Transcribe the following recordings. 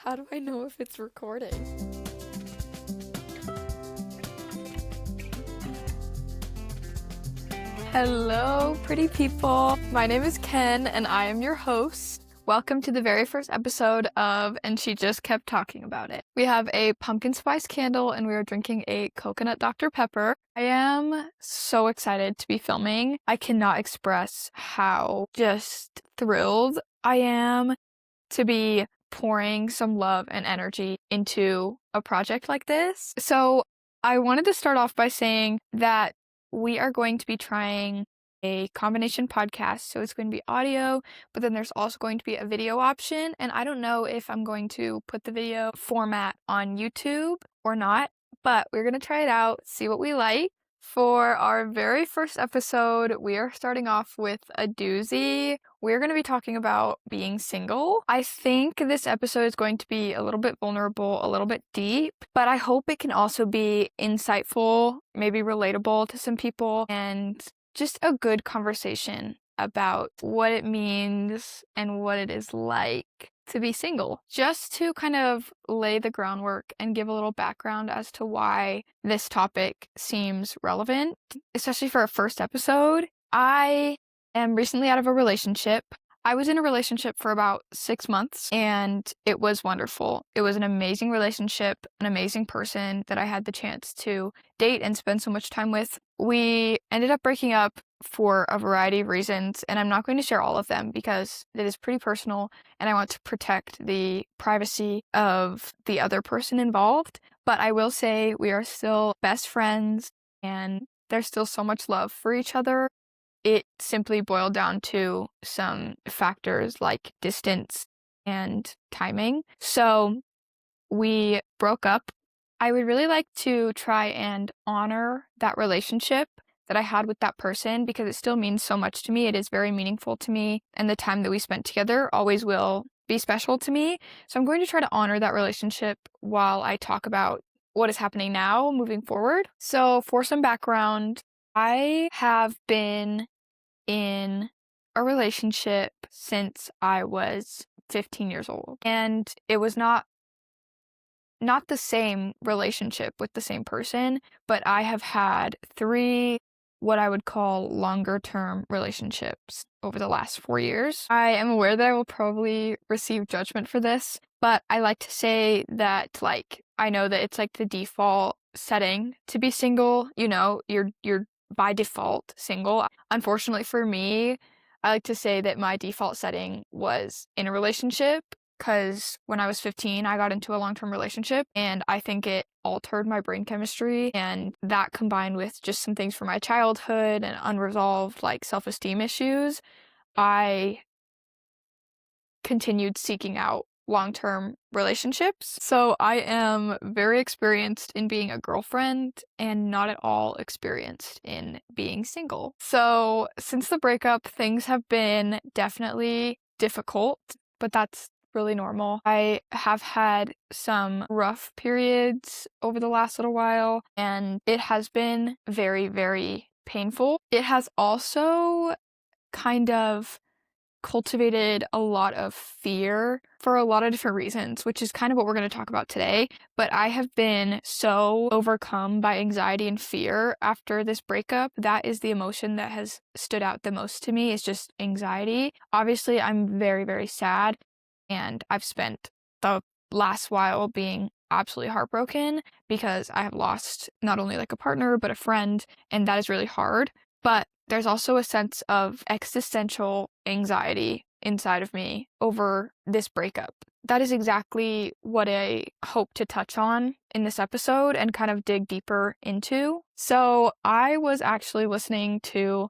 How do I know if it's recording? Hello, pretty people. My name is Ken, and I am your host. Welcome to the very first episode of And She Just Kept Talking About It. We have a pumpkin spice candle, and we are drinking a coconut Dr. Pepper. I am so excited to be filming. I cannot express how just thrilled I am to be pouring some love and energy into a project like this. So I wanted to start off by saying that we are going to be trying a combination podcast. So it's going to be audio, but then there's also going to be a video option. And I don't know if I'm going to put the video format on YouTube or not, but we're going to try it out, see what we like. For our very first episode, we are starting off with a doozy. We're going to be talking about being single. I think this episode is going to be a little bit vulnerable, a little bit deep, but I hope it can also be insightful, maybe relatable to some people, and just a good conversation about what it means and what it is like to be single. Just to kind of lay the groundwork and give a little background as to why this topic seems relevant, especially for a first episode. I am recently out of a relationship. I was in a relationship for about 6 months, and it was wonderful. It was an amazing relationship, an amazing person that I had the chance to date and spend so much time with. We ended up breaking up for a variety of reasons, and I'm not going to share all of them because it is pretty personal, and I want to protect the privacy of the other person involved. But I will say we are still best friends, and there's still so much love for each other. It simply boiled down to some factors like distance and timing. So we broke up. I would really like to try and honor that relationship that I had with that person because it still means so much to me. It is very meaningful to me, and the time that we spent together always will be special to me. So I'm going to try to honor that relationship while I talk about what is happening now moving forward. So for some background, I have been in a relationship since I was 15 years old, and it was not the same relationship with the same person, but I have had 3 what I would call longer term relationships over the last 4 years. I am aware that I will probably receive judgment for this, but I like to say that, like, I know that it's like the default setting to be single, you're by default single. Unfortunately for me, I like to say that my default setting was in a relationship because when I was 15, I got into a long-term relationship, and I think it altered my brain chemistry, and that combined with just some things from my childhood and unresolved, like, self-esteem issues, I continued seeking out long-term relationships. So I am very experienced in being a girlfriend and not at all experienced in being single. So since the breakup, things have been definitely difficult, but that's really normal. I have had some rough periods over the last little while, and it has been very, very painful. It has also kind of cultivated a lot of fear for a lot of different reasons, which is kind of what we're going to talk about today. But I have been so overcome by anxiety and fear after this breakup. That is the emotion that has stood out the most to me, is just anxiety. Obviously, I'm very, very sad, and I've spent the last while being absolutely heartbroken because I have lost not only like a partner, but a friend, and that is really hard. But there's also a sense of existential anxiety inside of me over this breakup. That is exactly what I hope to touch on in this episode and kind of dig deeper into. So I was actually listening to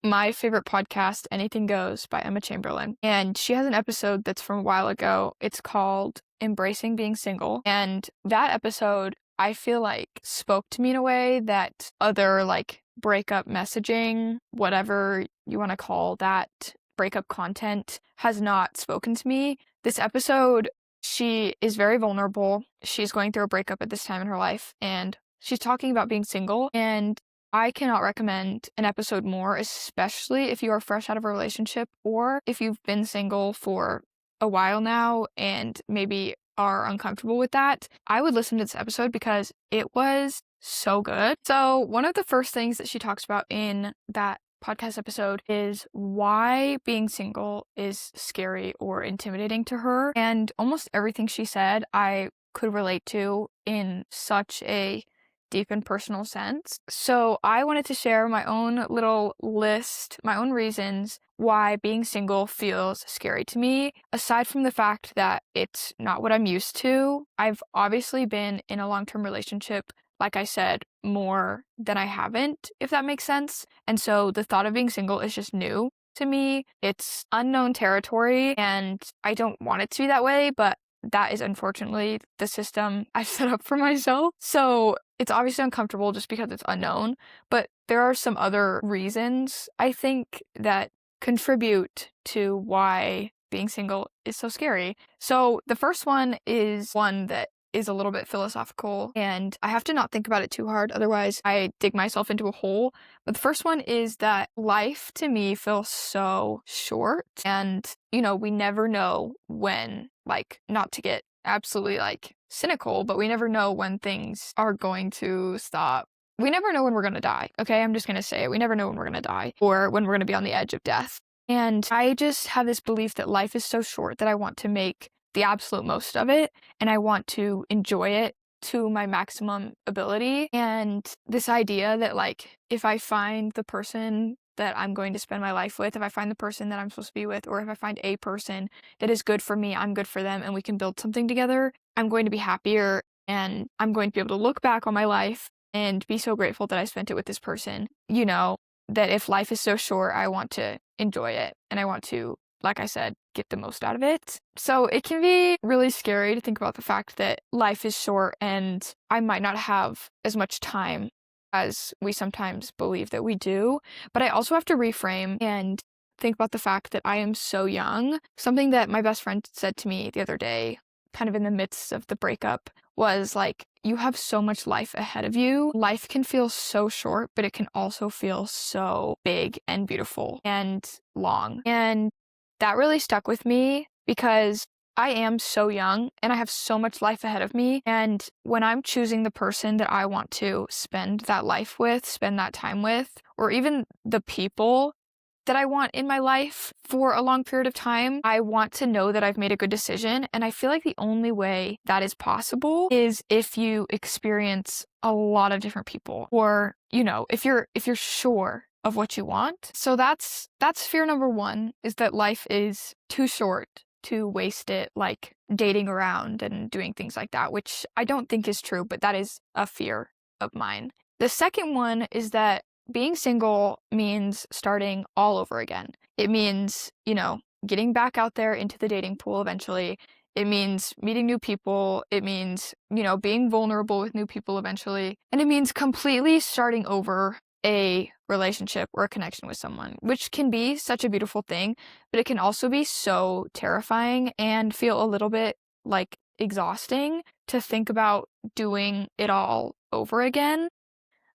my favorite podcast, Anything Goes by Emma Chamberlain, and she has an episode that's from a while ago. It's called Embracing Being Single, and that episode, I feel like, spoke to me in a way that other, like, breakup messaging, whatever you want to call that, breakup content, has not spoken to me. This episode, she is very vulnerable. She's going through a breakup at this time in her life, and she's talking about being single, and I cannot recommend an episode more, especially if you are fresh out of a relationship or if you've been single for a while now and maybe are uncomfortable with that, I would listen to this episode because it was so good. So one of the first things that she talks about in that podcast episode is why being single is scary or intimidating to her. And almost everything she said, I could relate to in such a deep and personal sense. So I wanted to share my own little list, my own reasons why being single feels scary to me, aside from the fact that it's not what I'm used to. I've obviously been in a long-term relationship, like I said, more than I haven't, if that makes sense. And so the thought of being single is just new to me. It's unknown territory, and I don't want it to be that way, but that is unfortunately the system I've set up for myself. So it's obviously uncomfortable just because it's unknown, but there are some other reasons I think that contribute to why being single is so scary. So the first one is one that is a little bit philosophical, and I have to not think about it too hard, otherwise I dig myself into a hole. But the first one is that life to me feels so short, and we never know when, like, not to get absolutely like cynical, but we never know when things are going to stop. We never know when we're going to die. Okay, I'm just going to say it. We never know when we're going to die or when we're going to be on the edge of death. And I just have this belief that life is so short that I want to make the absolute most of it, and I want to enjoy it to my maximum ability. And this idea that, like, if I find the person that I'm going to spend my life with, if I find the person that I'm supposed to be with, or if I find a person that is good for me, I'm good for them, and we can build something together, I'm going to be happier, and I'm going to be able to look back on my life and be so grateful that I spent it with this person. That if life is so short, I want to enjoy it, and I want to, like I said, get the most out of it. So it can be really scary to think about the fact that life is short and I might not have as much time as we sometimes believe that we do. But I also have to reframe and think about the fact that I am so young. Something that my best friend said to me the other day, kind of in the midst of the breakup, was like, you have so much life ahead of you. Life can feel so short, but it can also feel so big and beautiful and long. And that really stuck with me because I am so young and I have so much life ahead of me. And when I'm choosing the person that I want to spend that life with, spend that time with, or even the people that I want in my life for a long period of time, I want to know that I've made a good decision. And I feel like the only way that is possible is if you experience a lot of different people, or, if you're sure of what you want. So that's fear number one, is that life is too short to waste it like dating around and doing things like that, which I don't think is true, but that is a fear of mine. The second one is that being single means starting all over again. It means, getting back out there into the dating pool eventually. It means meeting new people. It means, being vulnerable with new people eventually. And it means completely starting over a relationship or a connection with someone, which can be such a beautiful thing, but it can also be so terrifying and feel a little bit like exhausting to think about doing it all over again.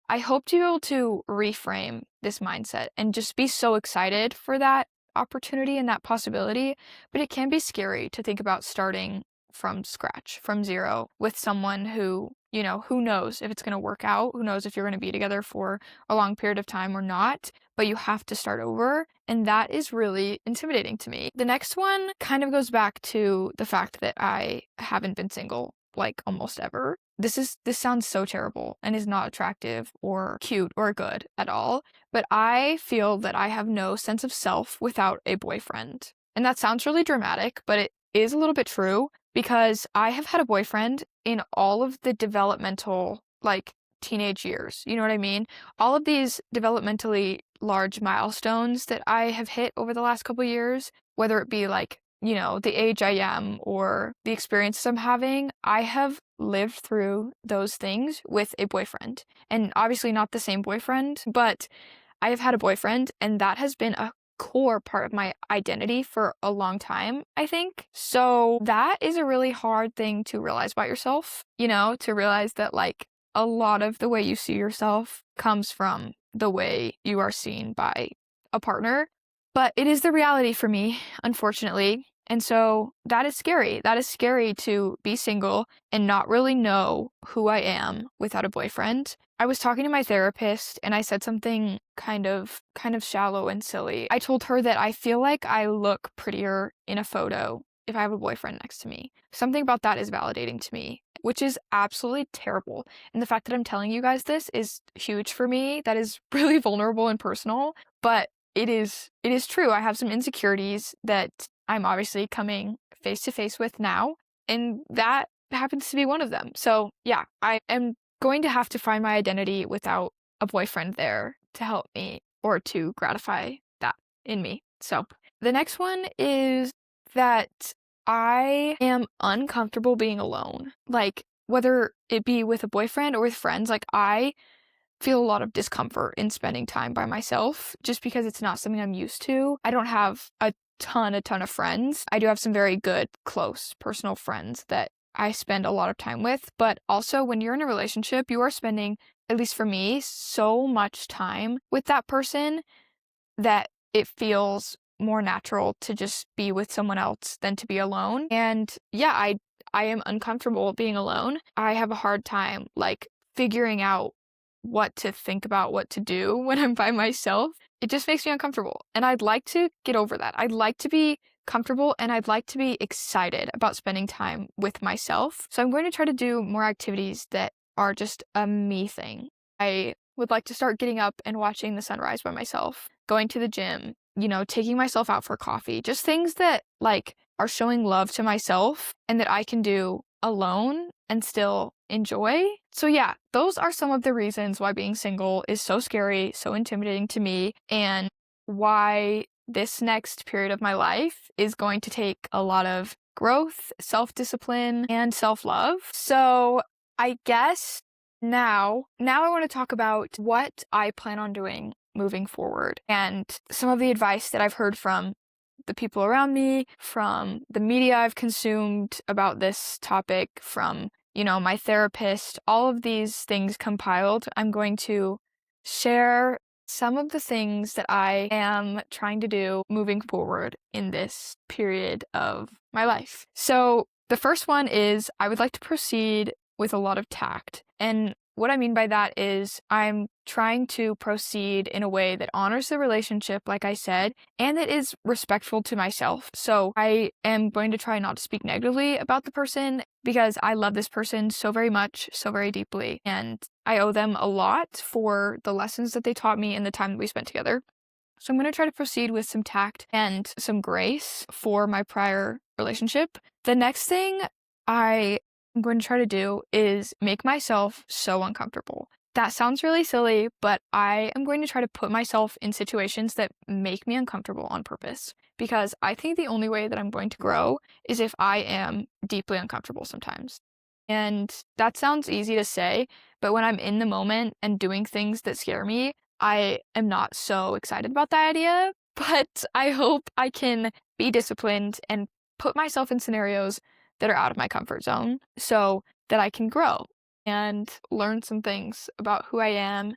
I hope to be able to reframe this mindset and just be so excited for that opportunity and that possibility, but it can be scary to think about starting from scratch, from zero, with someone who, who knows if it's going to work out, who knows if you're going to be together for a long period of time or not, but you have to start over, and that is really intimidating to me. The next one kind of goes back to the fact that I haven't been single like almost ever. This sounds so terrible and is not attractive or cute or good at all, but I feel that I have no sense of self without a boyfriend. And that sounds really dramatic, but it is a little bit true, because I have had a boyfriend in all of the developmental, like, teenage years. You know what I mean? All of these developmentally large milestones that I have hit over the last couple years, whether it be like, the age I am or the experiences I'm having, I have lived through those things with a boyfriend. And obviously not the same boyfriend, but I have had a boyfriend, and that has been a core part of my identity for a long time, I think. So that is a really hard thing to realize about yourself, to realize that, like, a lot of the way you see yourself comes from the way you are seen by a partner. But it is the reality for me, unfortunately. And so that is scary. That is scary to be single and not really know who I am without a boyfriend. I was talking to my therapist and I said something kind of shallow and silly. I told her that I feel like I look prettier in a photo if I have a boyfriend next to me. Something about that is validating to me, which is absolutely terrible. And the fact that I'm telling you guys this is huge for me. That is really vulnerable and personal, but it is true. I have some insecurities that I'm obviously coming face to face with now, and that happens to be one of them. So yeah, I am going to have to find my identity without a boyfriend there to help me or to gratify that in me. So the next one is that I am uncomfortable being alone. Like, whether it be with a boyfriend or with friends, like, I feel a lot of discomfort in spending time by myself just because it's not something I'm used to. I don't have a ton of friends. I do have some very good, close, personal friends that I spend a lot of time with, but also when you're in a relationship, you are spending, at least for me, so much time with that person that it feels more natural to just be with someone else than to be alone. And yeah, I am uncomfortable being alone. I have a hard time like figuring out what to think about, what to do when I'm by myself. It just makes me uncomfortable. And I'd like to get over that. I'd like to be comfortable and I'd like to be excited about spending time with myself. So I'm going to try to do more activities that are just a me thing. I would like to start getting up and watching the sunrise by myself, going to the gym, taking myself out for coffee, just things that like are showing love to myself and that I can do alone and still enjoy. So yeah, those are some of the reasons why being single is so scary, so intimidating to me, and why this next period of my life is going to take a lot of growth, self-discipline, and self-love. So I guess now I want to talk about what I plan on doing moving forward and some of the advice that I've heard from the people around me, from the media I've consumed about this topic, from, my therapist, all of these things compiled. I'm going to share some of the things that I am trying to do moving forward in this period of my life. So the first one is I would like to proceed with a lot of tact. And what I mean by that is I'm trying to proceed in a way that honors the relationship, like I said, and that is respectful to myself. So I am going to try not to speak negatively about the person because I love this person so very much, so very deeply, and I owe them a lot for the lessons that they taught me and the time that we spent together. So I'm going to try to proceed with some tact and some grace for my prior relationship. The next thing I'm going to try to do is make myself so uncomfortable. That sounds really silly, but I am going to try to put myself in situations that make me uncomfortable on purpose, because I think the only way that I'm going to grow is if I am deeply uncomfortable sometimes. And that sounds easy to say, but when I'm in the moment and doing things that scare me, I am not so excited about that idea. But I hope I can be disciplined and put myself in scenarios that are out of my comfort zone so that I can grow and learn some things about who I am,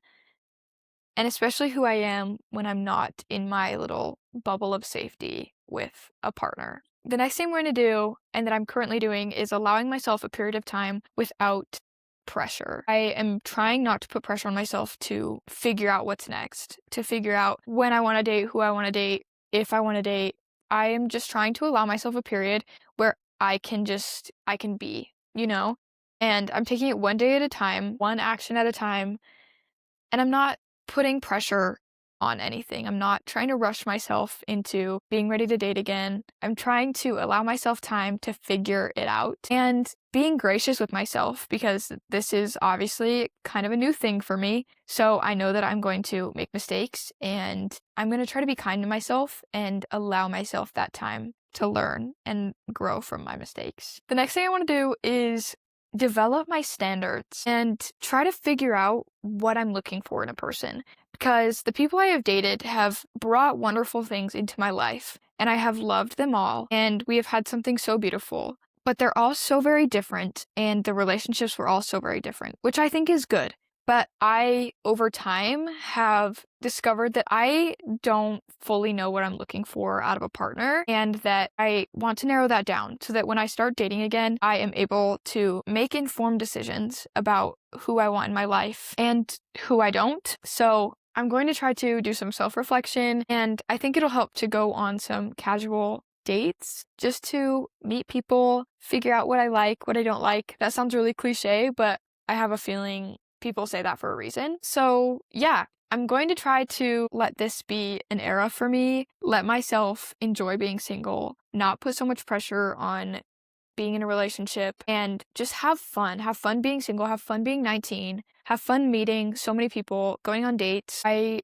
and especially who I am when I'm not in my little bubble of safety with a partner. The next thing we're going to do, and that I'm currently doing, is allowing myself a period of time without pressure. I am trying not to put pressure on myself to figure out what's next, to figure out when I want to date, who I want to date, if I want to date. I am just trying to allow myself a period where I can be, and I'm taking it one day at a time, one action at a time, and I'm not putting pressure on anything. I'm not trying to rush myself into being ready to date again. I'm trying to allow myself time to figure it out and being gracious with myself, because this is obviously kind of a new thing for me. So I know that I'm going to make mistakes, and I'm going to try to be kind to myself and allow myself that time to learn and grow from my mistakes. The next thing I want to do is develop my standards and try to figure out what I'm looking for in a person, because the people I have dated have brought wonderful things into my life and I have loved them all and we have had something so beautiful, but they're all so very different and the relationships were all so very different, which I think is good. But I, over time, have discovered that I don't fully know what I'm looking for out of a partner, and that I want to narrow that down so that when I start dating again, I am able to make informed decisions about who I want in my life and who I don't. So I'm going to try to do some self-reflection, and I think it'll help to go on some casual dates just to meet people, figure out what I like, what I don't like. That sounds really cliche, but I have a feeling people say that for a reason. So yeah, I'm going to try to let this be an era for me, let myself enjoy being single, not put so much pressure on being in a relationship, and just have fun. Have fun being single, have fun being 19, have fun meeting so many people, going on dates. I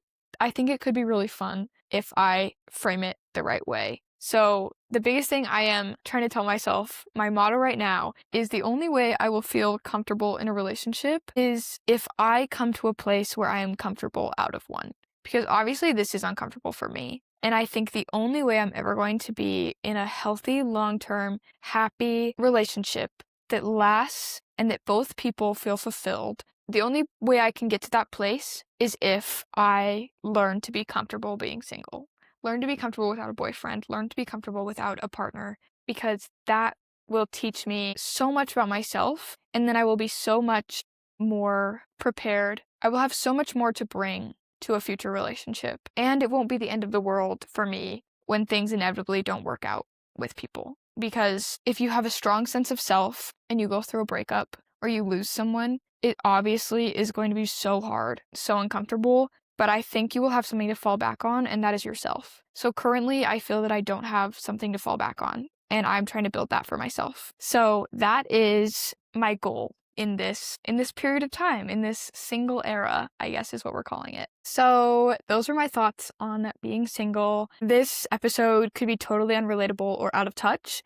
think it could be really fun if I frame it the right way. So the biggest thing I am trying to tell myself, my motto right now, is the only way I will feel comfortable in a relationship is if I come to a place where I am comfortable out of one. Because obviously this is uncomfortable for me. And I think the only way I'm ever going to be in a healthy, long-term, happy relationship that lasts and that both people feel fulfilled, the only way I can get to that place is if I learn to be comfortable being single. Learn to be comfortable without a boyfriend. Learn to be comfortable without a partner, because that will teach me so much about myself, and then I will be so much more prepared. I will have so much more to bring to a future relationship, and it won't be the end of the world for me when things inevitably don't work out with people. Because if you have a strong sense of self and you go through a breakup or you lose someone, it obviously is going to be so hard, so uncomfortable, but I think you will have something to fall back on, and that is yourself. So currently, I feel that I don't have something to fall back on, and I'm trying to build that for myself. So that is my goal in this period of time, in this single era, I guess is what we're calling it. So those are my thoughts on being single. This episode could be totally unrelatable or out of touch,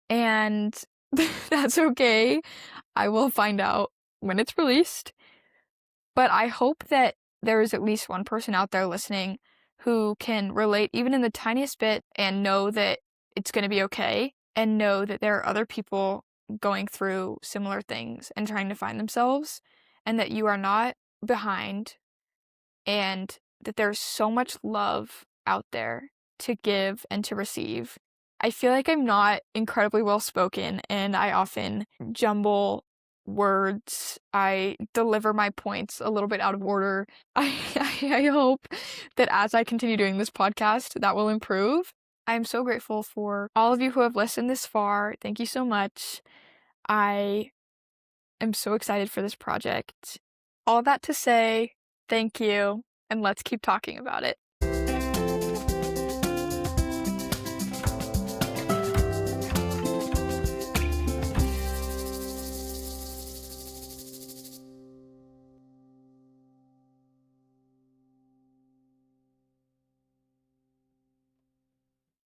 and that's okay. I will find out when it's released. But I hope that there is at least one person out there listening who can relate even in the tiniest bit and know that it's going to be okay, and know that there are other people going through similar things and trying to find themselves, and that you are not behind, and that there's so much love out there to give and to receive. I feel like I'm not incredibly well spoken, and I often jumble words. I deliver my points a little bit out of order. I hope that as I continue doing this podcast, that will improve. I am so grateful for all of you who have listened this far. Thank you so much. I am so excited for this project. All that to say, thank you, and let's keep talking about it.